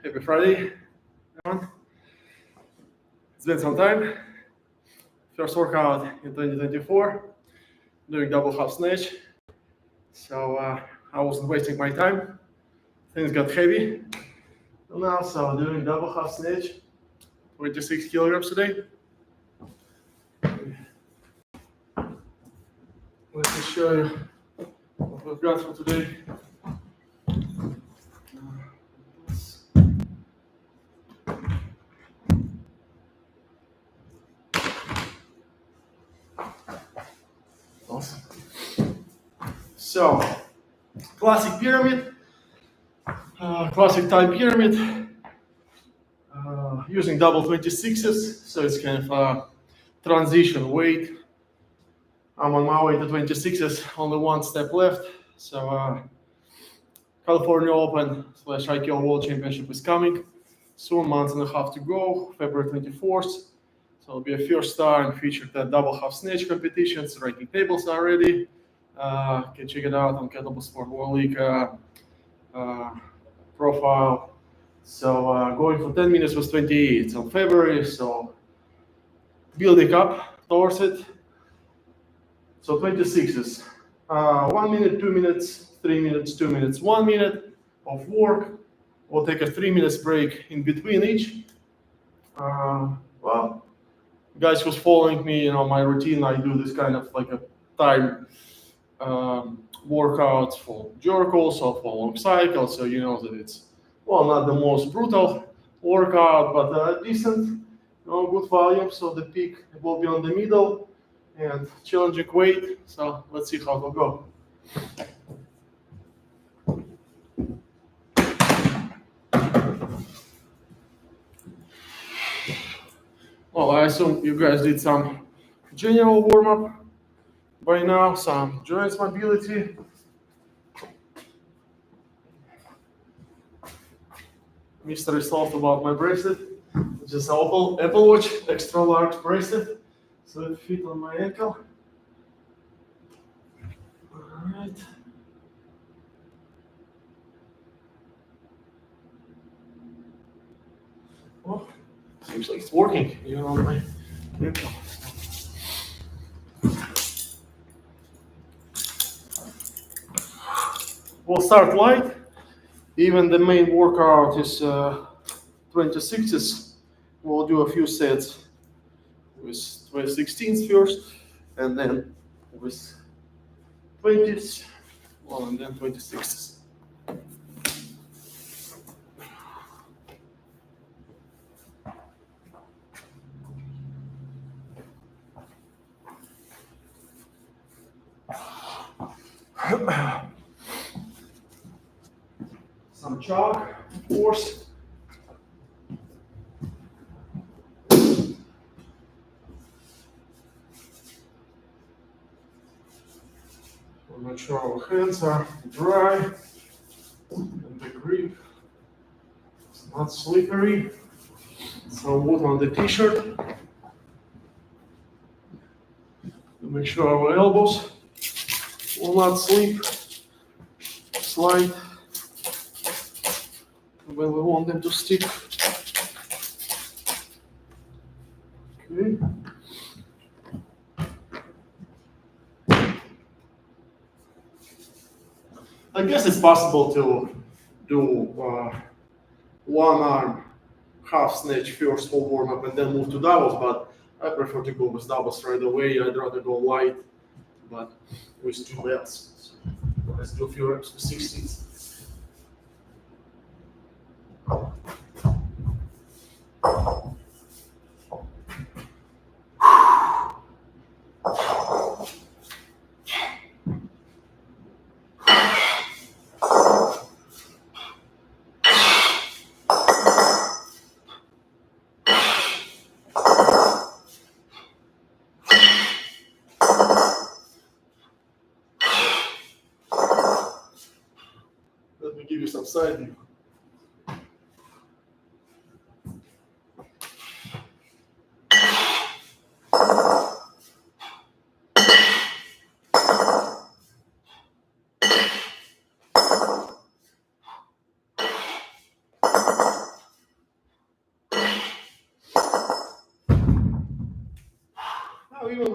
Happy Friday, everyone. It's been some time. First workout in 2024, doing double half snatch. So I wasn't wasting my time. Things got heavy. Now, so doing double half snatch, 26 kilograms today. Let me show you what we've got for today. Awesome. So, classic pyramid, classic time pyramid, using double 26s, so it's kind of a transition weight. I'm on my way to 26s, only one step left. So California Open / IKEA World Championship is coming soon, month and a half to go, February 24th. So it'll be a first star and featured at double half snatch competitions. Ranking tables are ready. Can check it out on Kettlebell Sport World League profile. So going for 10 minutes was 28 on February. So building up towards it. So 26s, 1 minute, 2 minutes, 3 minutes, 2 minutes, 1 minute of work. We'll take a 3 minutes break in between each. Well, guys who's following me, my routine, I do this kind of like a time workouts for jerk, also for long cycles. So you know that it's, well, not the most brutal workout, but decent, good volume. So the peak will be on the middle. And challenging weight, so let's see how it'll go. Well, I assume you guys did some general warm-up by now, some joints mobility. Mystery solved about my bracelet. It's just Apple Watch, extra large bracelet. So it fit on my ankle. All right. Well, seems like it's working, even on my ankle. We'll start light. Even the main workout is 26s. We'll do a few sets with 16s first, and then with 20s, well, and then 26s. Some chalk, of course. Make sure our hands are dry and the grip is not slippery. Some wood on the t-shirt. Make sure our elbows will not slide when we want them to stick. Okay. I guess it's possible to do one arm half snatch first full warm up and then move to doubles, but I prefer to go with doubles right away. I'd rather go light, but with 2 belts. So let's do a few reps with 16s. Let me give you some side view.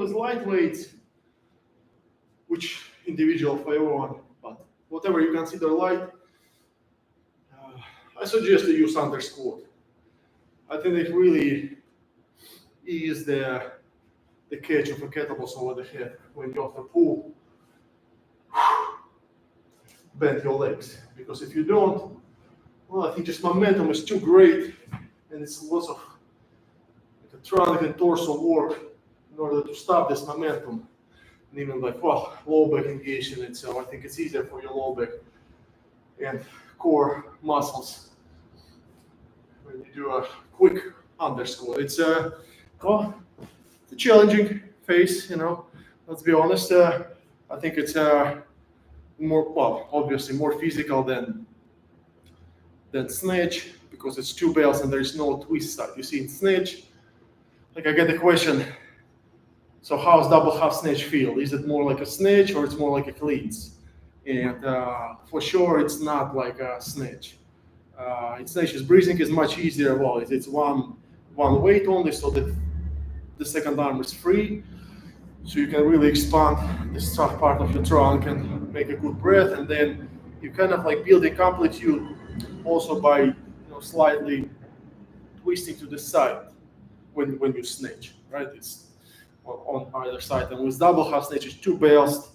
with light weights, which individual for everyone, but whatever you consider light, I suggest to use under squat. I think it really is the catch of a kettlebell over the head when you have to pull, bend your legs. Because if you don't, well, I think just momentum is too great, and it's lots of tronic and torso work in order to stop this momentum. And even low back engagement. So I think it's easier for your low back and core muscles when you do a quick under squat. It's a challenging phase, let's be honest. I think it's obviously more physical than snatch, because it's two bells and there's no twist side. You see in snatch, I get the question, so how's double half snatch feel? Is it more like a snatch or it's more like a cleans? And for sure, it's not like a snatch. In snatches, breathing is much easier. Well, it's one weight only, so that the second arm is free. So you can really expand the soft part of your trunk and make a good breath. And then you kind of building amplitude also by slightly twisting to the side when you snatch, right? It's on either side. And with double half snatch, it's two bells,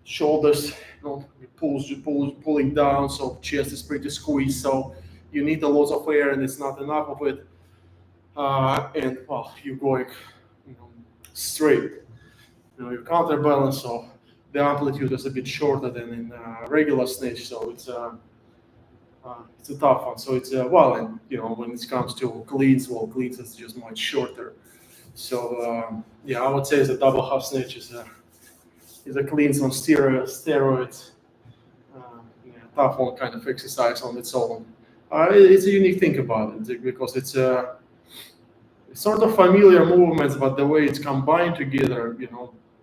shoulders, pulling down, so chest is pretty squeezed. So you need a lot of air, and it's not enough of it. And you're going, straight. You counterbalance, so the amplitude is a bit shorter than in regular snatch. So it's a tough one. So it's and when it comes to cleans, cleans is just much shorter. So I would say the double half snatch is a cleans on steroids. Tough one kind of exercise on its own. It's a unique thing about it because it's sort of familiar movements, but the way it's combined together,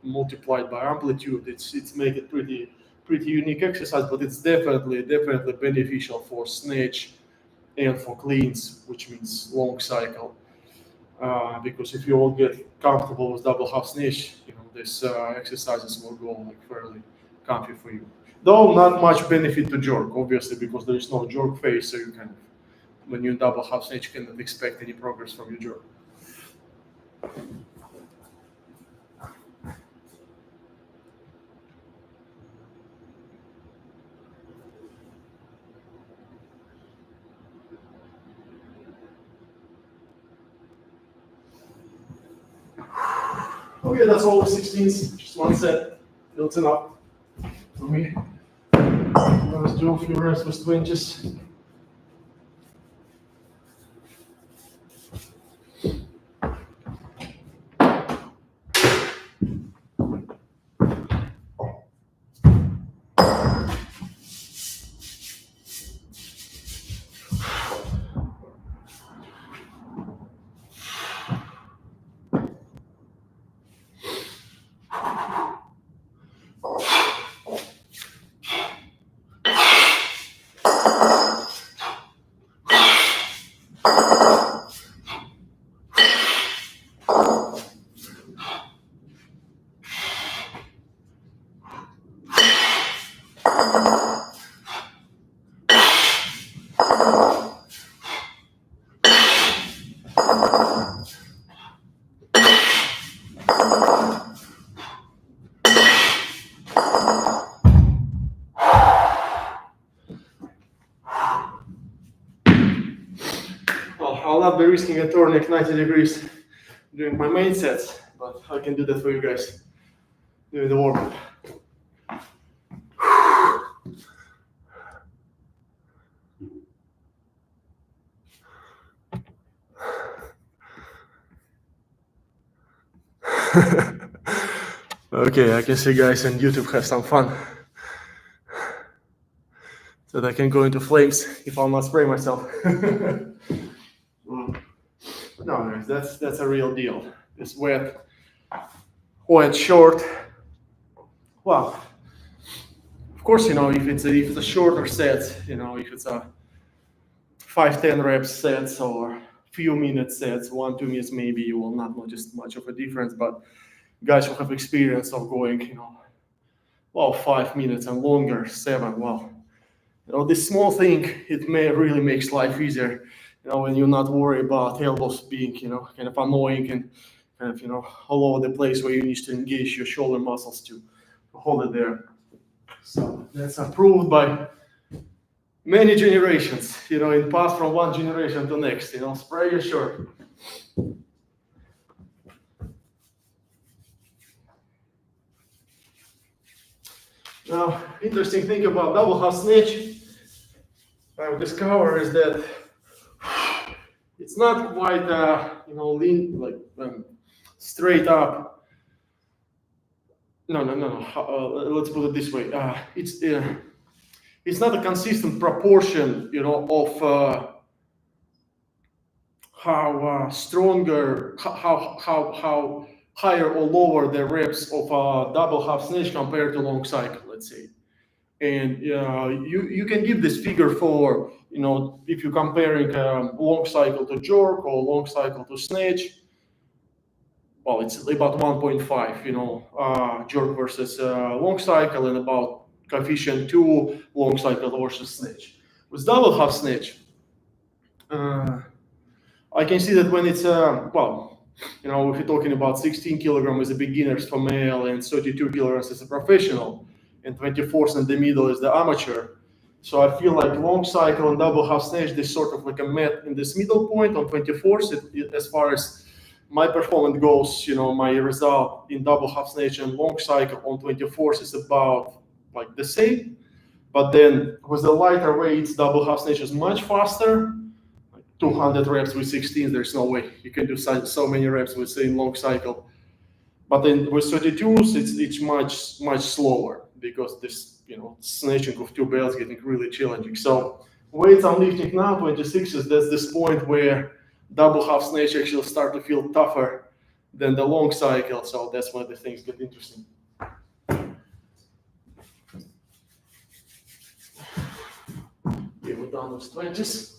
multiplied by amplitude, it's make it pretty unique exercise. But it's definitely beneficial for snatch and for cleans, which means long cycle. Because if you all get comfortable with double half snatch, these exercises will go fairly comfy for you. Though not much benefit to jerk, obviously, because there is no jerk phase, so you can, when you double half snatch, you cannot expect any progress from your jerk. Okay, that's all the 16s, just one set, built enough for me. Let's do a few reps with 20s. I'll not be risking a tourniquet 90 degrees during my main sets, but I can do that for you guys during the warm-up. Okay, I can see guys on YouTube have some fun. So that I can go into flames if I'll not spray myself. No, that's a real deal. It's wet, short. Well, of course, if it's a shorter set, if it's a 5-10 reps sets or few minute sets, 1-2 minutes maybe, you will not notice much of a difference. But guys who have experience of going, 5 minutes and longer, 7. Well, this small thing, it may really makes life easier. When you're not worried about elbows being, kind of annoying and kind of, all over the place where you need to engage your shoulder muscles to hold it there. So that's approved by many generations, it passed from one generation to next, spray your shirt. Now, interesting thing about double half snatch, I've discovered is that it's not quite, lean, like straight up. No. Let's put it this way. It's not a consistent proportion, of how stronger, how higher or lower the reps of a double half snatch compared to long cycle, let's say. And you can give this figure for, if you're comparing long cycle to jerk or long cycle to snatch, well, it's about 1.5, jerk versus long cycle, and about coefficient 2 long cycle versus snatch. With double half snatch, I can see that when it's, if you're talking about 16 kilograms as a beginners for male and 32 kilograms as a professional, and 24 in the middle is the amateur. So I feel like long cycle and double half snatch, they sort of like a met in this middle point on 24th. As far as my performance goes, my result in double half snatch and long cycle on 24th is about like the same. But then with the lighter weights, double half snatch is much faster. 200 reps with 16, there's no way you can do so many reps with same long cycle. But then with 32s, it's much slower because this, snatching of 2 belts getting really challenging. So weights I'm lifting now, 26s, that's this point where double half snatch actually start to feel tougher than the long cycle. So that's where the things get interesting. Okay, we're done with 20s.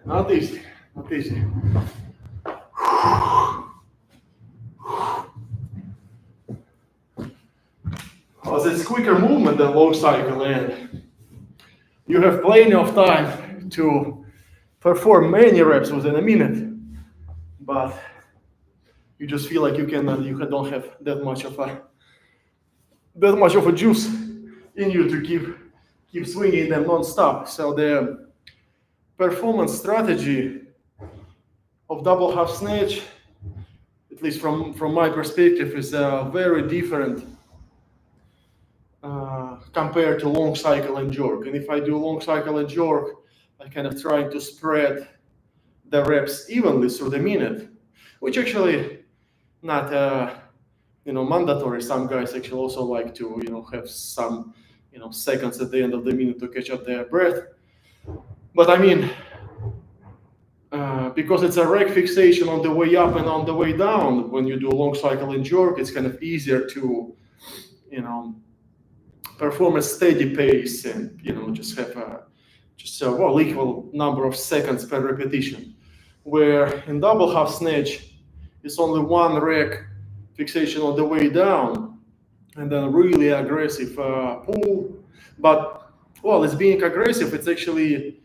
Not easy. Well, it's quicker movement than long cycle, and you have plenty of time to perform many reps within a minute, but you just feel like you don't have that much of a juice in you to keep swinging them non-stop. So the performance strategy of double half snatch, at least from my perspective, is very different compared to long cycle and jerk. And if I do long cycle and jerk, I kind of try to spread the reps evenly through the minute, which actually not mandatory. Some guys actually also like to have some seconds at the end of the minute to catch up their breath. But I mean, because it's a rack fixation on the way up and on the way down, when you do long cycle and jerk, it's kind of easier to perform a steady pace and just have equal number of seconds per repetition. Where in double half snatch, it's only one rack fixation on the way down, and then really aggressive pull. But it's being aggressive. It's actually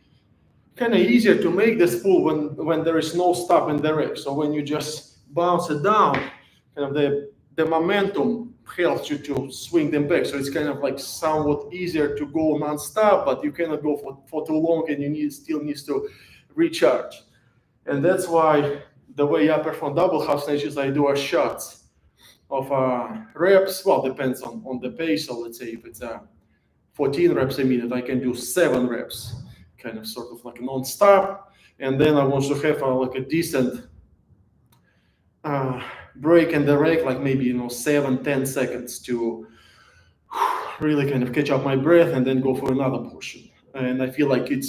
kind of easier to make this pull when there is no stop in the rack. So when you just bounce it down, kind of the momentum helps you to swing them back. So it's kind of like somewhat easier to go non-stop, but you cannot go for too long, and you still need to recharge. And that's why the way I perform double half snatches, I do a shots of reps. Well, depends on the pace. So let's say if it's 14 reps a minute, I can do 7 reps, kind of sort of like non-stop. And then I want to have like a decent break in the rec, like maybe 7-10 seconds to really kind of catch up my breath and then go for another portion. And I feel like it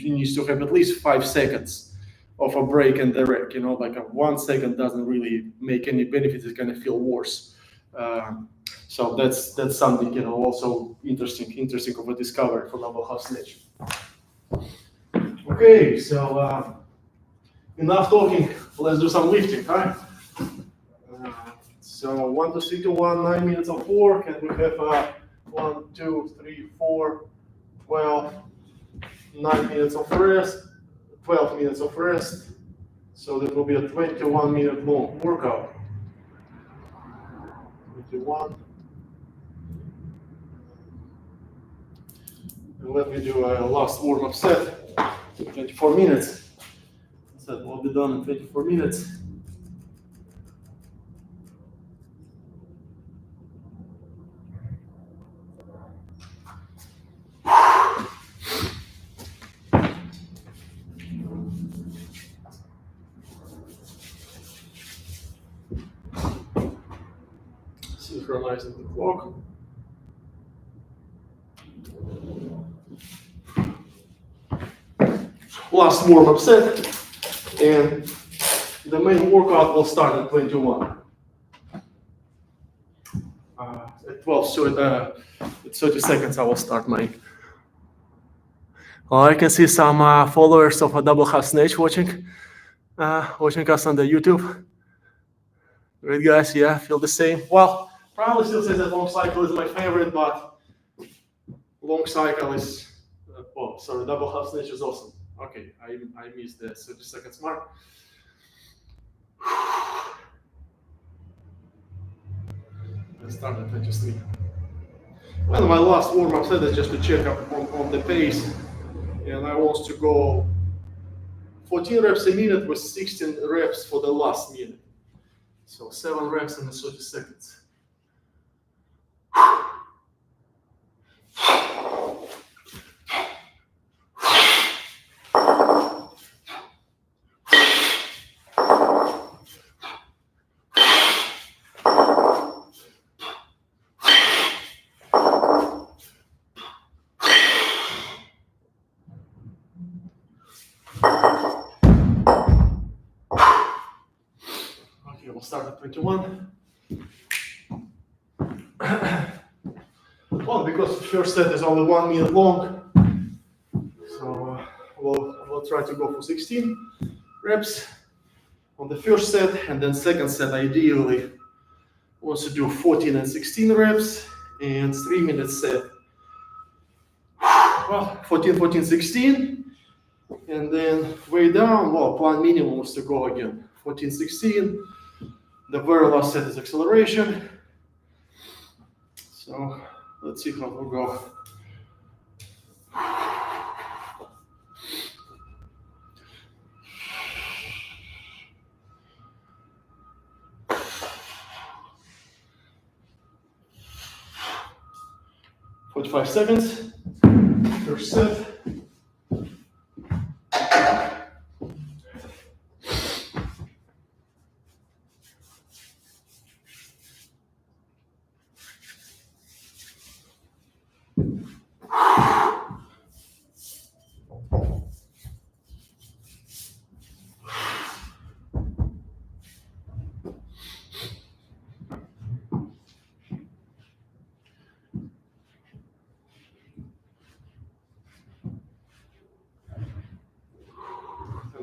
needs to have at least 5 seconds of a break in the rec. Like a 1 second doesn't really make any benefits. It's gonna feel worse. So that's something also interesting of a discovery for double half snatch. Okay, so enough talking. Let's do some lifting, huh? So 1 to 3 to 1, 9 minutes of work, and we have 1, 2, 3, 4, 12, 9 minutes of rest, 12 minutes of rest. So that will be a 21-minute long workout. 21. And let me do a last warm-up set, 24 minutes. Set will be done in 24 minutes. Synchronizing the clock. Last warm-up set, and the main workout will start at 21. At 12, so at 30 seconds I will start mine. I can see some followers of a double half snatch watching us on the YouTube. Great guys, yeah, feel the same. Well, probably still says that long cycle is my favorite, but long cycle is, double half snatch is awesome. Okay, I missed the 30 seconds mark. Let's start at 23. Well, my last warm-up set is just to check up on the pace, and I want to go 14 reps a minute with 16 reps for the last minute. So 7 reps in 30 seconds. We'll start at 21. Well, because the first set is only 1 minute long, so we'll try to go for 16 reps on the first set, and then second set ideally wants to do 14 and 16 reps and 3-minute set. Well, 14, 14, 16, and then way down, well, plan minimum was to go again, 14, 16. The very last set is acceleration. So let's see how it will go. "45 seconds, first set.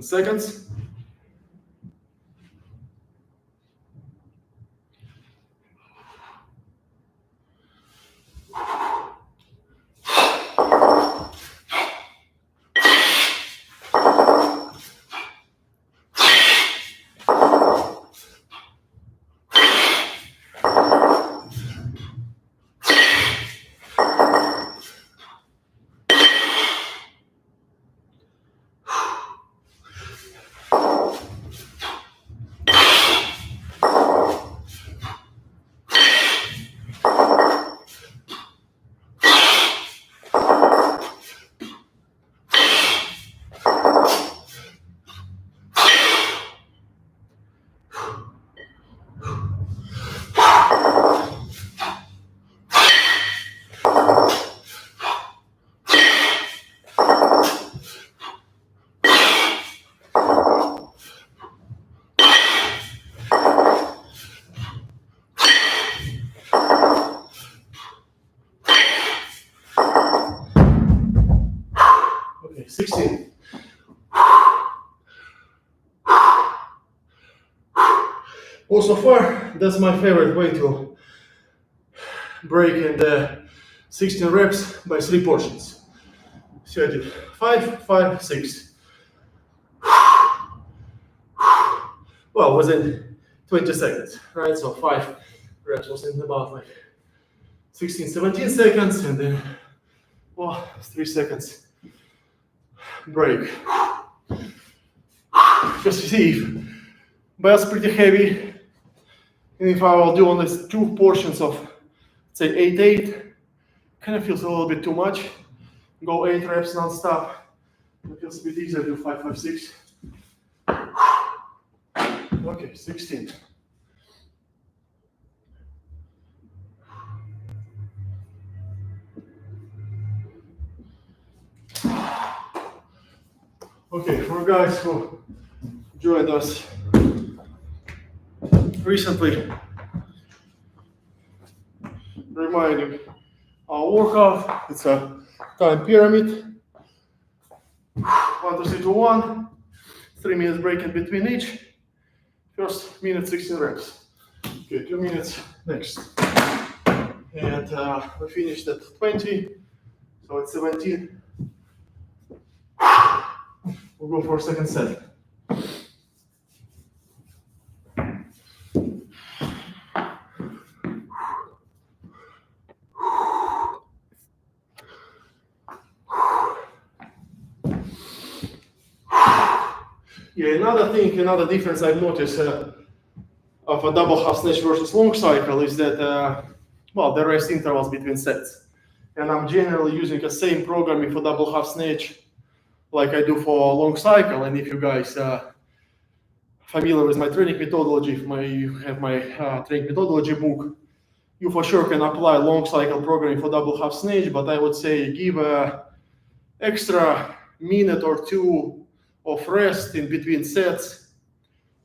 Seconds. 16. Well, so far, that's my favorite way to break in the 16 reps by 3 portions. So I did 5, 5, 6. Well, within 20 seconds, right? So 5 reps was in about like 16, 17 seconds, and then, well, 3 seconds break. Just see if belt's pretty heavy, and if I will do only 2 portions of, say, 8, 8, kind of feels a little bit too much. Go 8 reps non-stop. It feels a bit easier to do 5, 5, 6. Okay, 16. Okay, for guys who joined us recently, reminding our workout, it's a time pyramid. 1 to 3 to 1, 3 minutes break in between each. First minute, 16 reps. Okay, 2 minutes next. And we finished at 20, so it's 17. We'll go for a second set. Yeah, another difference I've noticed of a double half snatch versus long cycle is that, well, the rest intervals between sets. And I'm generally using the same programming for double half snatch like I do for long cycle. And if you guys familiar with my training methodology, if you have my training methodology book, you for sure can apply long cycle programming for double half snatch, but I would say give a extra minute or 2 of rest in between sets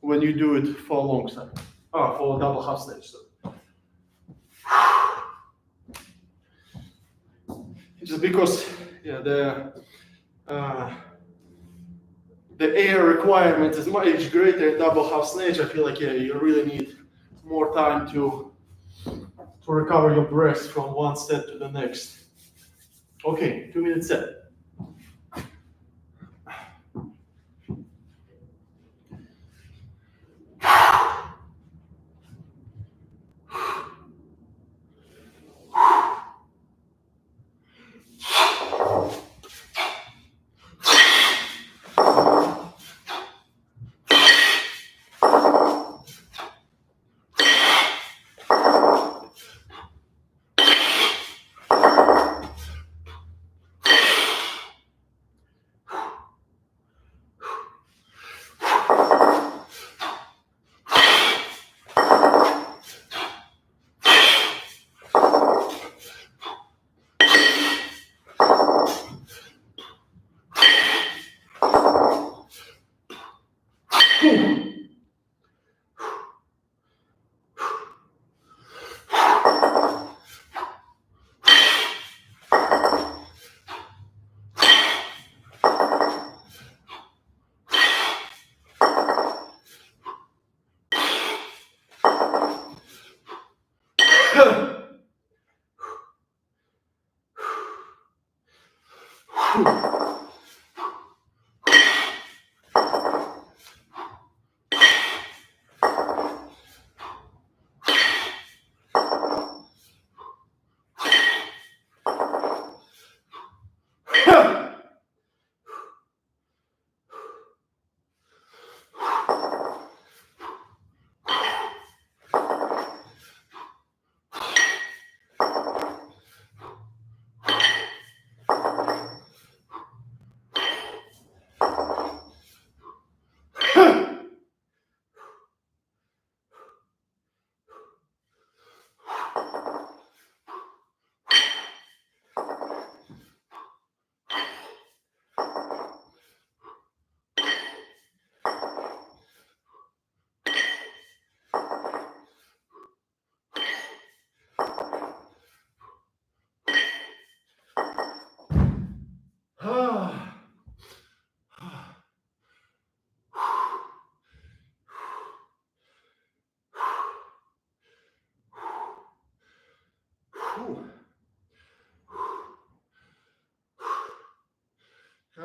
when you do it for long cycle, for double half snatch. So. Just because the air requirement is much greater in double half snatch, I feel like you really need more time to recover your breath from one set to the next. Okay, 2 minute set.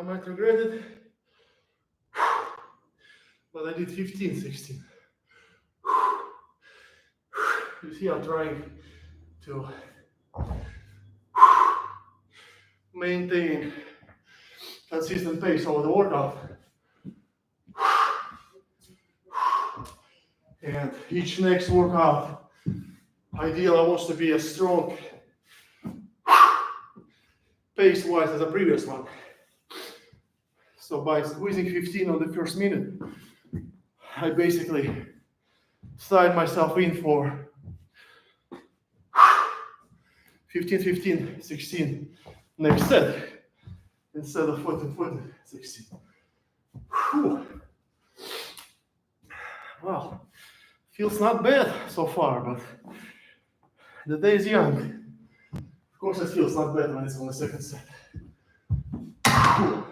might regret it, but I did 15, 16. You see, I'm trying to maintain consistent pace over the workout. And each next workout, ideally I want to be as strong pace-wise as the previous one. So by squeezing 15 on the first minute, I basically signed myself in for 15, 15, 16 next set instead of 14, 14, 16. Whew. Well, feels not bad so far, but the day is young. Of course, it feels not bad when it's on the second set. Whew.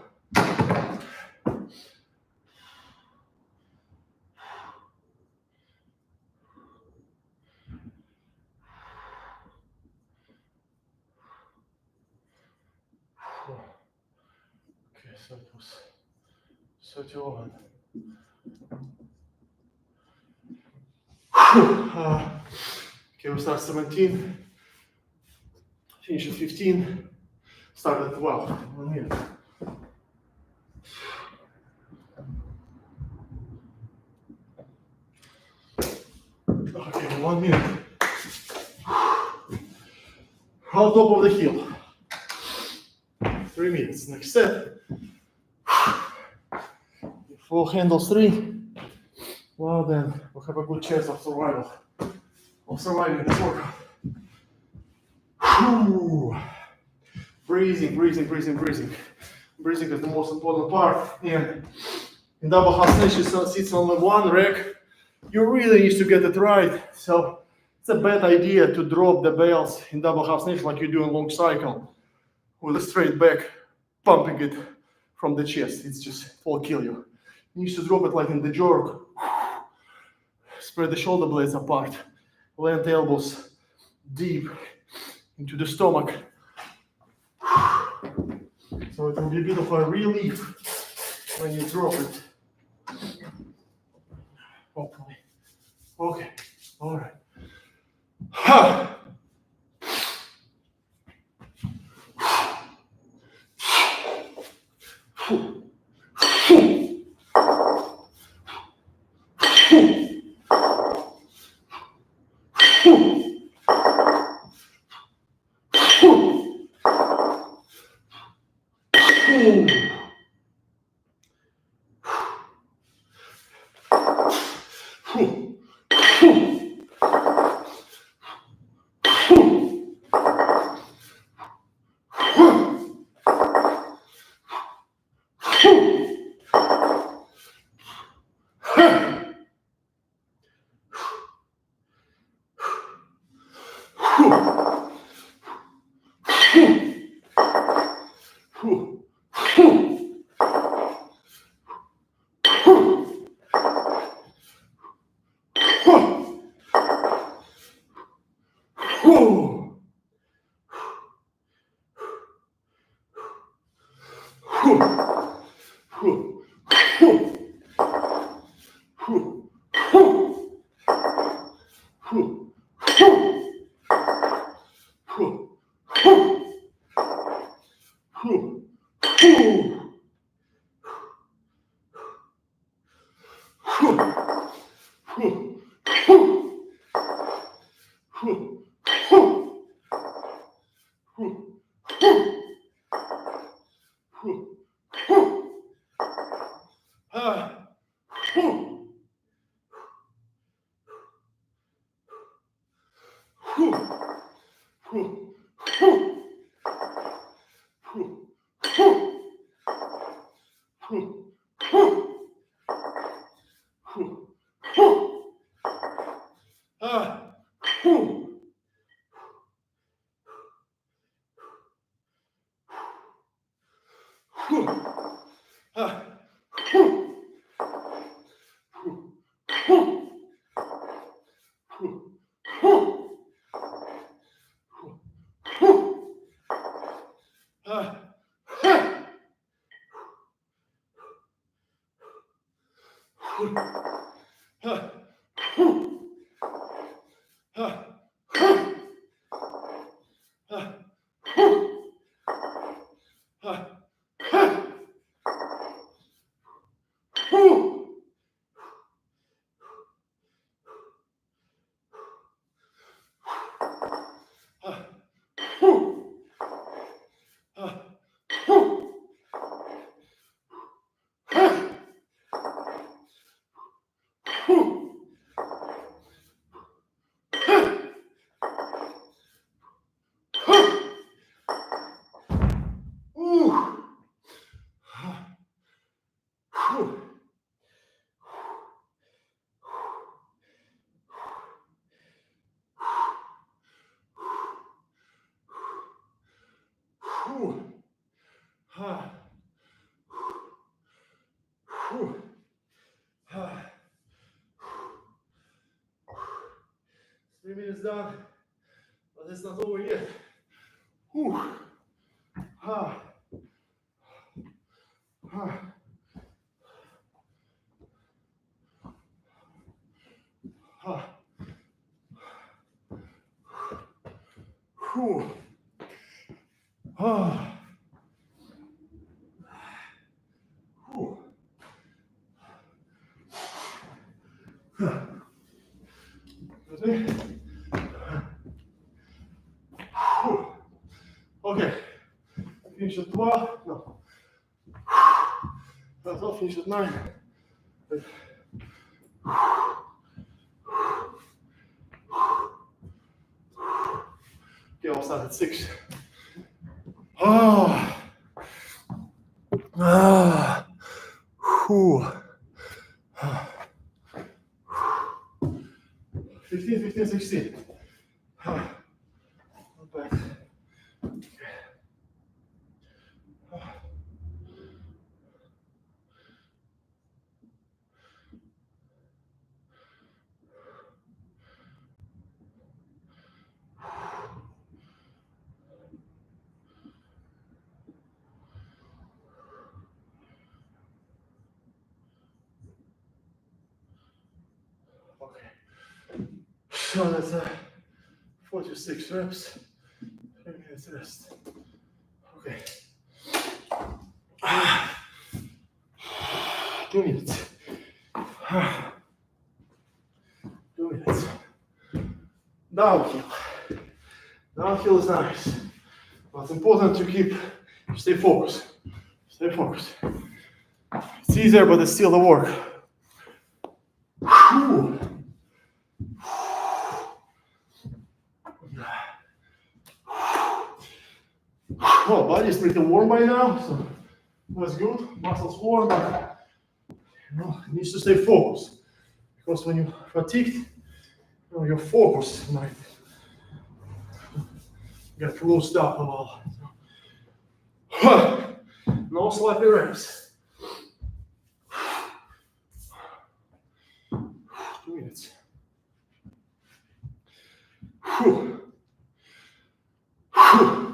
Okay, so it was 31. Okay, we start 17, finish at 15, start at 12. 1 minute. Okay, 1 minute. On top of the heel. 3 minutes. Next set. If full handles 3, well then we'll have a good chance of survival. Of surviving this workout. Breathing, breathing, breathing, breathing. Breathing is the most important part. And in double half snatch, it sits on the one rack. You really need to get it right. So it's a bad idea to drop the bells in double half snatch like you do in long cycle with a straight back, pumping it from the chest. It's just, it will kill you. You need to drop it like in the jerk. Spread the shoulder blades apart. Land the elbows deep into the stomach. So it will be a bit of a relief when you drop it. Hopefully. Okay. All right. minutes done, but it's not over yet. Whew. Ah. Ah. Ah. Whew. Ah. Whew. Okay, finish at 12. No. That's all, finish at 9. Okay, I'll start at 6. Ah. Ah. Whew. 15, 16. Not bad. Okay. So that's 46 reps. 3 minutes rest. Okay. 2 minutes. 2 minutes. Downhill. Downhill is nice. But it's important to stay focused. Stay focused. It's easier, but it's still the work. Whew. Well, body's pretty warm by now, so that's good. Muscles warm, but it needs to stay focused. Because when you're fatigued, your focus might get closed up a lot. No sloppy reps. 2 minutes. Whew. Whew.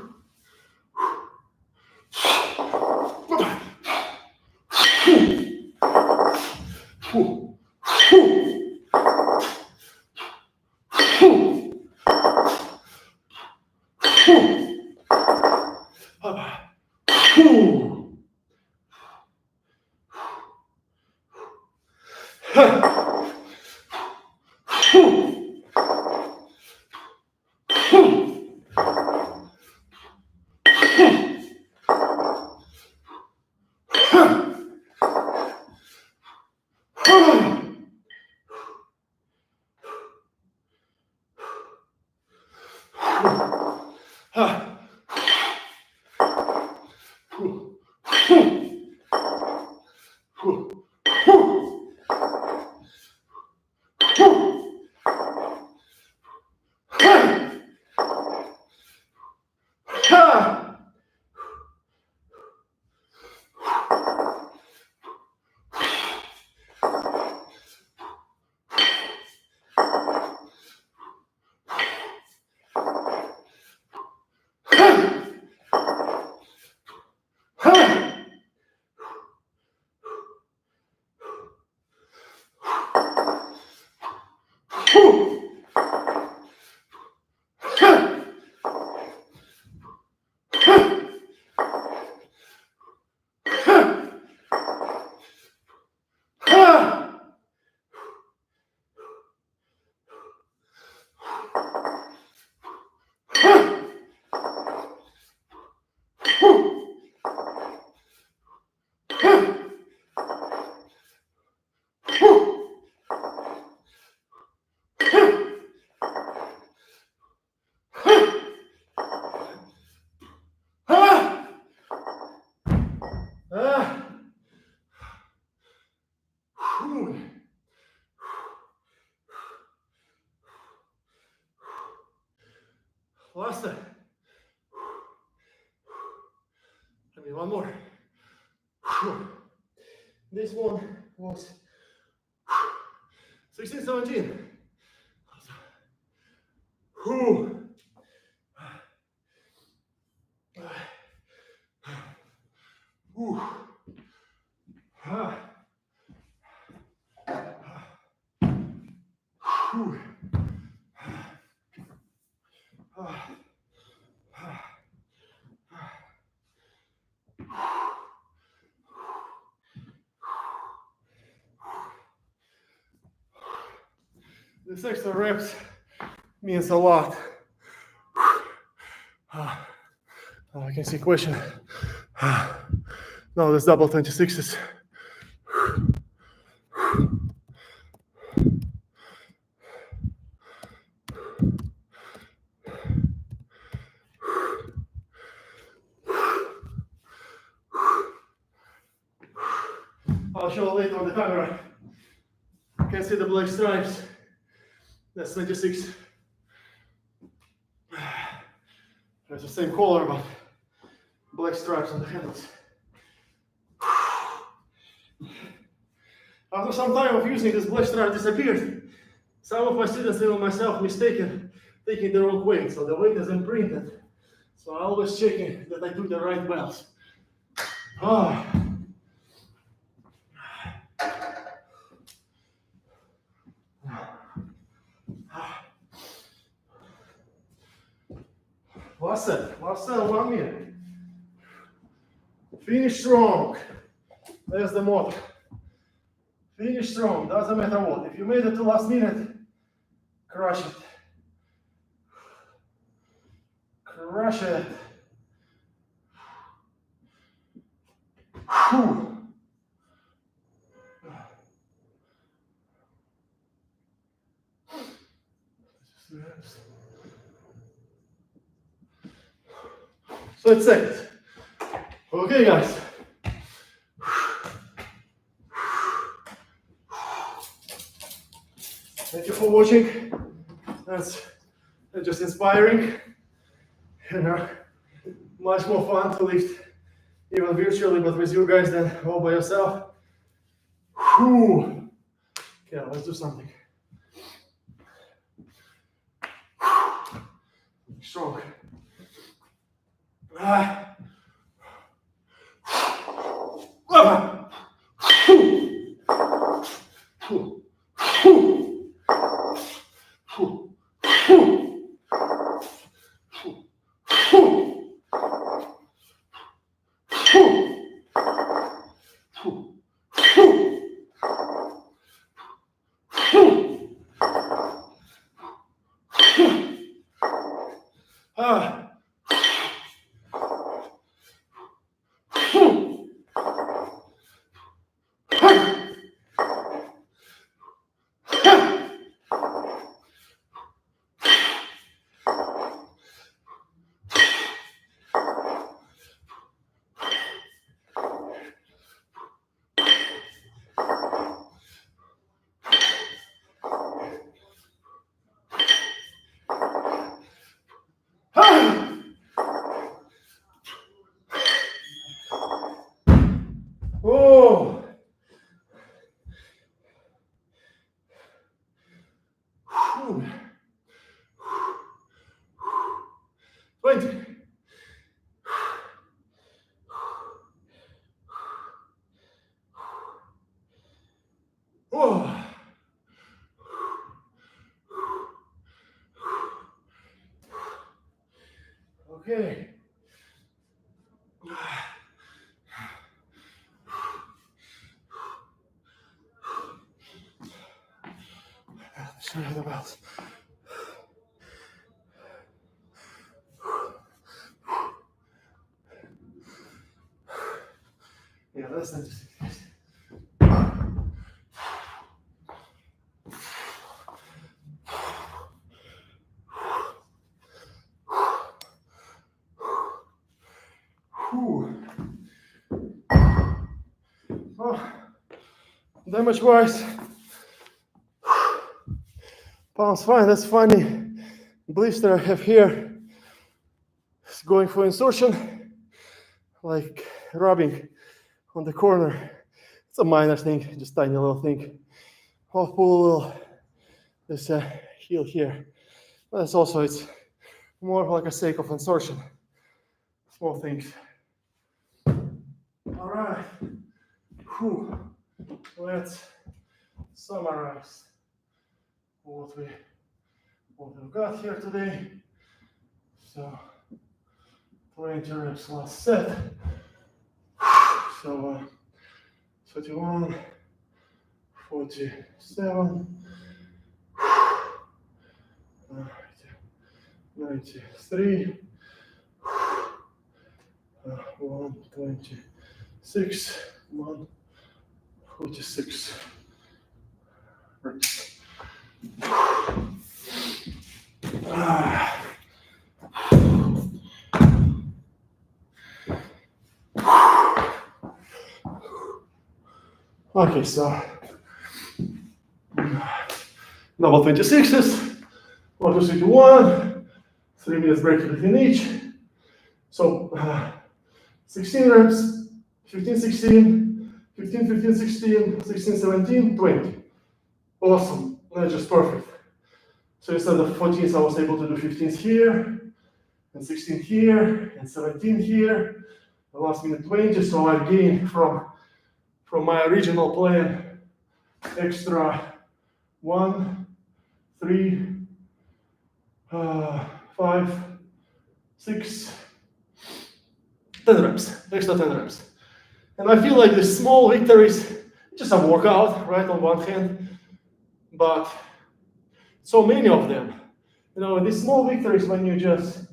Last time. I mean, one more. This one was 16, 17. Whew. Whew. Whew. This extra reps means a lot. I can see question. No, that's double 26s. I'll show later on the camera. You can see the black stripes. That's 26. It's the same color, but black stripes on the handles. After some time of using this black stripe disappeared. Some of my students, even myself, mistaken taking the wrong weight, so the weight is imprinted. So I always checking that I do the right belts. Last set, 1 minute. Finish strong. There's the motto. Finish strong, doesn't matter what. If you made it to last minute, crush it. Crush it. Whew. So it's seconds. Okay, guys. Thank you for watching. That's just inspiring. Much more fun to lift even virtually, but with you guys than all by yourself. Whew. Okay, let's do something. Strong. Oh! 20. Oh. Okay. Show you the belts. Yeah, that's interesting. Oh, damage-wise, pounds fine. That's funny. Blister I have here is going for insertion, like rubbing on the corner. It's a minor thing, just tiny little thing. I'll pull a little this heel here. But it's more like a sake of insertion. Small things. All right. Whew. Let's summarize what we've got here today. So 20 reps last set. So 31, 47, 93, 126, 146 reps. Okay, so double 26s, 1, 2, 3, 2, 1, 3 minutes break between each. So 16 reps, 15, 16, 15, 15, 16, 16, 17, 20. Awesome, that's just perfect. So instead of 14s, I was able to do 15s here, and 16 here, and 17 here. The last minute 20, so I gained from my original plan extra 1, 3, 5, 6, 10 reps, extra 10 reps. And I feel like the small victories, just a workout, right, on one hand, but so many of them. You know, these small victories, when you just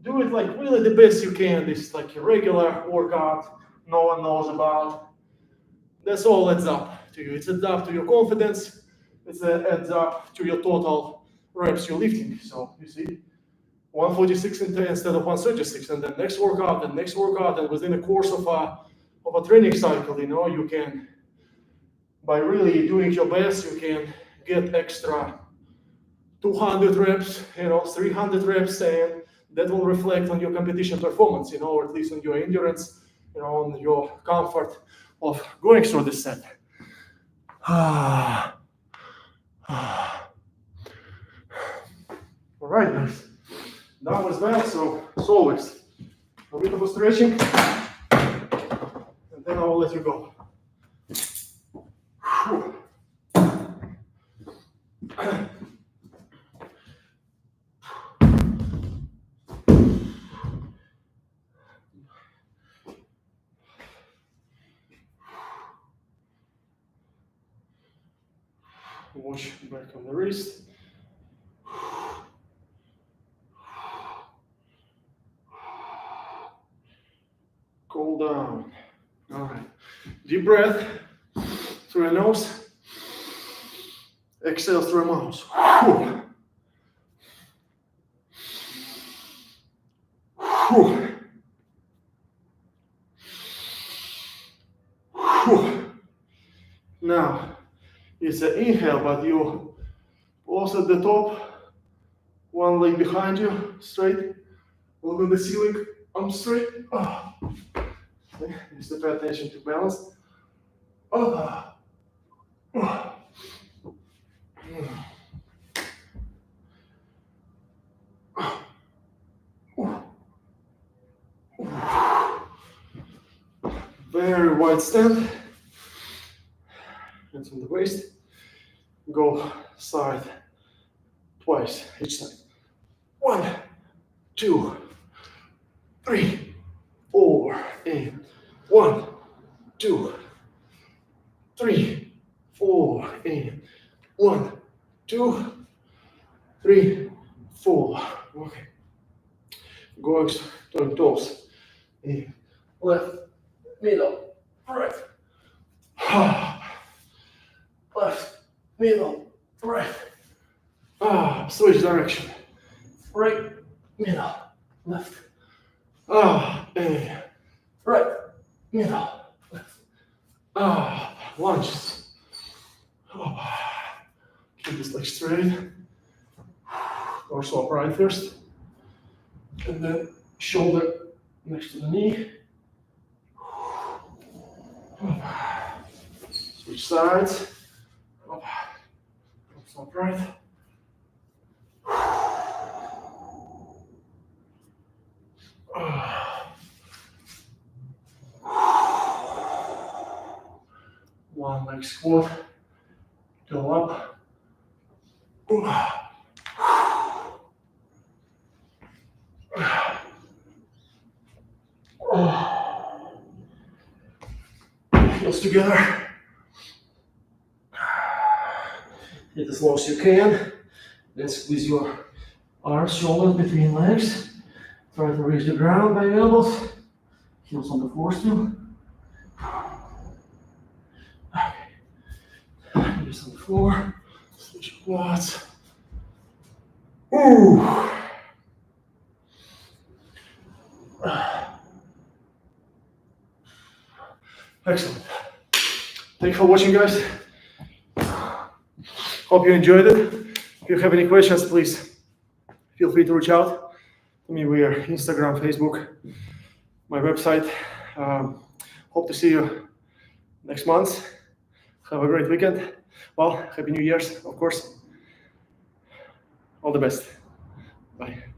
do it like really the best you can, this like a regular workout no one knows about, that's all adds up to you. It adds up to your confidence, it adds up to your total reps you're lifting. So you see, 146 instead of 136, and then next workout, and within the course of a training cycle, you know, you can, by really doing your best, you can get extra 200 reps, you know, 300 reps, and that will reflect on your competition performance, you know, or at least on your endurance, you know, on your comfort of going through this set. All right, guys. That was that. So as always, a bit of a stretching, and then I will let you go. Whew. Wash back on the wrist. Cool down. All right. Deep breath through your nose. Exhale through your mouth. Whew. Whew. Whew. Now, it's an inhale, but you pause at the top, one leg behind you, straight, look at the ceiling, arms straight. Okay. Just to pay attention to balance. Very wide stand. Hands on the waist. Go side twice each side. 1, 2, 3, 4, and 1, 2, 3, 4, and 1, 2, 3, 4. Okay. Going toes. And left, middle, right. Left, middle, right. Switch direction. Right, middle, left. And right, middle, left. Lunges. Keep this leg straight. Torso upright first. And then shoulder next to the knee. Switch sides. Torso upright. next squat. Go up. Heels together. Hit as low as you can. Then squeeze your arms, shoulders between legs. Try to reach the ground by your elbows. Heels on the floor still. Knees on the floor. Switch your quads. Ooh. Excellent. Thanks for watching, guys. Hope you enjoyed it. If you have any questions, please feel free to reach out to me via Instagram, Facebook, my website. Hope to see you next month. Have a great weekend. Well, Happy New Year's, of course. All the best. Bye.